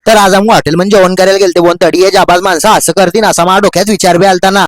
तर आज आम्ही हॉटेलमध्ये जेवण करायला गेलते. बोन तडी हे जाबाज माणसं असं करतील असा माझ्या डोक्यात विचार बी आलता ना.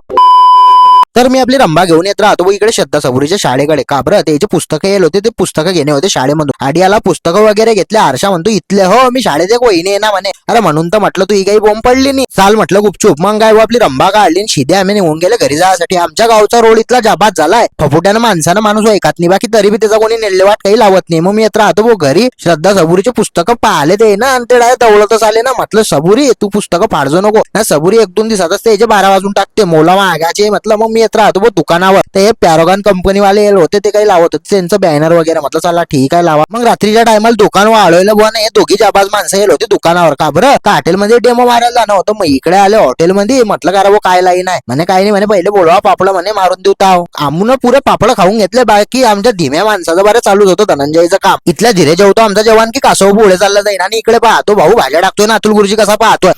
तर मी आपली रंभा घेऊन येत राहतो इकडे श्रद्धा सबुरीच्या शाळेकडे. का बरं त्याचे पुस्तकं येईल होते, ते पुस्तकं घेणे होते शाळेमधून. आडियाला पुस्तकं वगैरे घेतले. आरशा म्हणतो इथले हो मी शाळेत एक वहिनी आहे ना म्हणे. अरे म्हणून तर म्हटलं तू ही काही बोंब पडली नाही, चाल म्हटलं गुपचूप. मग काय आपली रंभा काढली शिदे आम्ही निघून गेले घरी जायसाठी. आमच्या गावचा रोड इथला जाबाज झालाय, फपुट्यानं माणसानं माणूस ऐकत नाही, बाकी तरी बी त्याचा कोणी नेल्लेवाट काही लावत नाही. मग मी येत राहतो भाऊ घरी. श्रद्धा सबुरीचे पुस्तकं पाहिले ते ना आणि ते डायरेक्ट दवलतच आले ना. म्हटलं सबुरी तू पुस्तकं फाडजो नको ना. सबुरी 1-2 दिवसातच त्याचे 12 वाजून टाकते, मोला मागायचे. म्हटलं मग मी येत राहतो भाऊ दुकानावर. ते पॅरोगॉन कंपनीवाले होते, ते काही लावत होते त्यांचं बॅनर वगैरे. म्हटलं चला ठीक आहे लावा. मग रात्रीच्या टायमाला दुकान वाढवलं बुवा. हे दोघी जाबाज माणसं येईल होते दुकानावर. का बरं हॉटेलमध्ये डेमो मारायला जाणं होतं. मग इकडे आले हॉटेलमध्ये. म्हटलं का रे काय लाईन आहे म्हणे. काही नाही म्हणे, पहिले बोलवा पापड म्हणे मारून देऊ ताव. आम्ही पुरे पापड खाऊन घेतले. बाकी आमच्या धीम्या माणसाचं बरं चालूच होतं धनंजयचं काम. इथल्या धीरे जेवतो आमचा जवान की कासव पुढे चालला जाईल. आणि इकडे पाहतो भाऊ भाज्या टाकतोय ना अतुल गुरुजी कसा पाहतोय.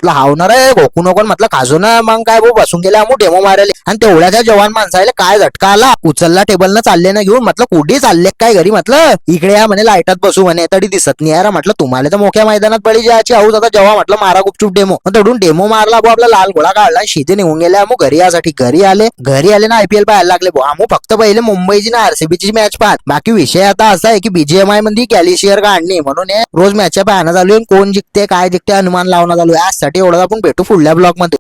हावणार आहे गोकू नको म्हटलं खाजू ना. मग काय भाऊ बसून गेले आम्ही डेमो मारायला. आणि तेवढ्याच्या जवान माणसाला काय झटका आला. उचलला टेबलनं चालले ना घेऊन. म्हटलं कुठे चालले काय घरी. म्हटलं इकडे या म्हणे लाईटात बसू म्हणे. तरी दिसत नाही यार. म्हटलं तुम्हाला तर मोठ्या मैदानात बळी जायची हाऊस आता जेव्हा म्हटलं मारा गुपचूप डेमो. तडून डेमो मारला भाऊ. आपला लाल घोडा काढला शिदे निघून गेले आम्ही घरी यासाठी. घरी आले ना IPL पाहायला लागले भाऊ. आम्ही फक्त पहिले मुंबईची ना RCBची मॅच पाहत. बाकी विषय आता असा आहे की BGMI मध्ये कॅलिशियर काढणे म्हणून रोज मॅच पाहणं चालू आहे. कोण जिंकते काय जिंकते अनुमान लावणं चालू आहे. यासाठी एवढं आपण भेटू पुढल्या ब्लॉग मध्ये.